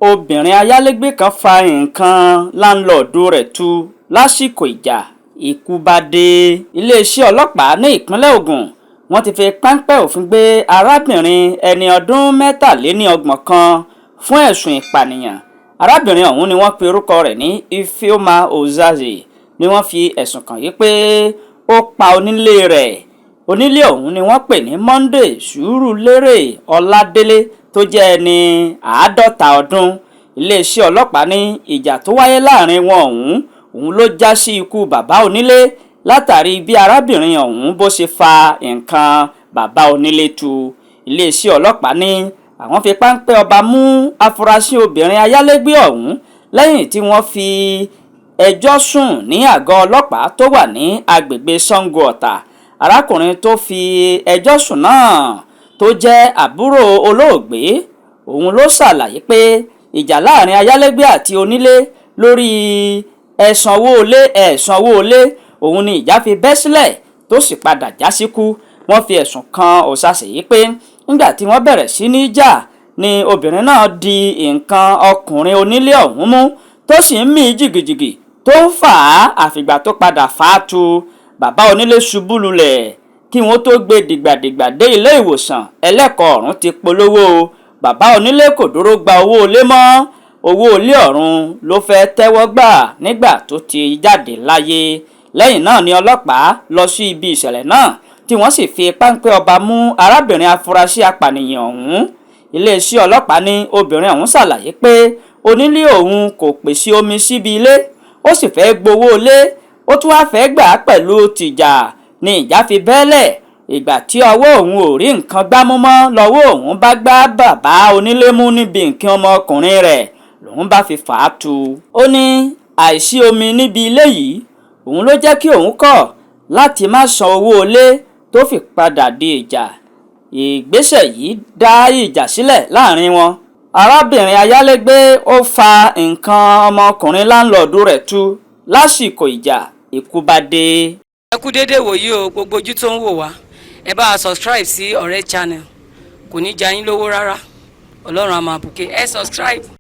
Obìnrin ayálégbé kan fa nǹkan láńlọ́ọ̀dù rẹ̀ tu lásìkò ìjà, ikú bá dé. Iléeṣẹ́ ọlọ́pàá ní ìpínlẹ̀ Ògùn wọ́n ti fi páńpẹ́ òfin gbé arábìnrin ẹni ọdún 23 kan fún ẹ̀sùn ìpànìyàn. Arábìnrin ọ̀hún ni wọ́n pe orúkọ rẹ̀ ní Ifeoma Ozaze, ni wọ́n fi ẹ̀sùn kàn yí pé ó pa onílé rẹ̀. Onílé ọ̀hún ni wọ́n pè ní Monday Sùúrùlérè Ọládélé tó jẹ́ ẹni 50 ọdún. Iléeṣẹ́ ọlọ́pàá ní ìjà tó wáyé láàrin wọn òun ló já sí ikú bàbá onílé látàrí bí arábìnrin ọ̀hún bó ṣe fa nǹkan bàbá onílé tu. Iléeṣẹ́ ọlọ́pàá ní àwọn fi páńpẹ́ ọba mú afurasí obìnrin ayálégbé ọ̀hún lẹ́yìn tí wọ́n fi ẹjọ́ sùn ní àgọ́ ọlọ́pàá tó wà ní agbègbè Sango Ọ̀tà. Arákùnrin tó fi ẹjọ́ sùn náà tó jẹ́ àbúrò olóògbé òun ló ṣàlàyé pé ìjà láàrin ayálégbé àti onílé lórí ẹ̀sanwó-olé òun ni ìjà fi bẹ́ sílẹ̀ tó sì padà já síkú. Wọ́n fi ẹ̀sùn kan Ozaze yìí pé nígbà tí wọ́n bẹ̀rẹ̀ sí ní jà ni obìnrin náà di nǹkan ọkùnrin onílé ọ̀hún mú tó sì ń mì jìgìjìgì tó ń fà á àfìgbà tó padà fà á tu. Bàbá onílé ṣubú lulẹ̀ kí wọ́n tó gbé dìgbàdìgbà dé ilé ìwòsàn ẹlẹ́kọ̀ọ́ ọ̀run ti polówó. Bàbá onílé kò dúró gba owó ilé mọ́, owó ilé ọ̀run ló fẹ́ tẹ́wọ́ gbà nígbà tó ti jáde láyé. Lẹ́yìn náà ni ọlọ́pàá lọ sí ibi ìṣẹ̀lẹ̀ náà tí wọ́n sì fi páńpẹ́ ọba mú arábìnrin afurasí apànìyàn ọ̀hún. Iléeṣẹ́ ọlọ́pàá ní obìnrin ọ̀hún ṣàlàyé pé onílé òun kò pèsè omi síbi ilé, ó sì fẹ́ gbowó ilé, ó tún wá fẹ́ gbà á pẹ̀lú tìjà ni ìjà fi bẹ́lẹ̀. Ìgbà tí ọwọ́ òun ò rí nǹkan gbámú mọ́ lọ́wọ́ òun bá gbá bàbá onílé mú níbi nǹkan ọmọkùnrin rẹ̀ lòun bá fi fà á tu. Ó ní àìsí omi níbi ilé yìí òun ló jẹ́ kí òun kọ̀ láti má san owó ilé tó fi padà di ìjà. Ìgbésẹ̀ yìí dá ìjà sílẹ̀ láàrin wọn. Arábìnrin ayálégbé ó fa nǹkan ọmọkùnrin láńlọ́ọ̀dù rẹ̀ tu lásìkò ìjà, ikú bá dé. Ẹ kú déédéé wòyí o, gbogbo ojú tó ń wò wá, ẹ bá a subscribe sí ọ̀rẹ́ channel, kò ní já yín lówó rárá, Ọlọ́run á máa bùkẹ́, ẹ subscribe.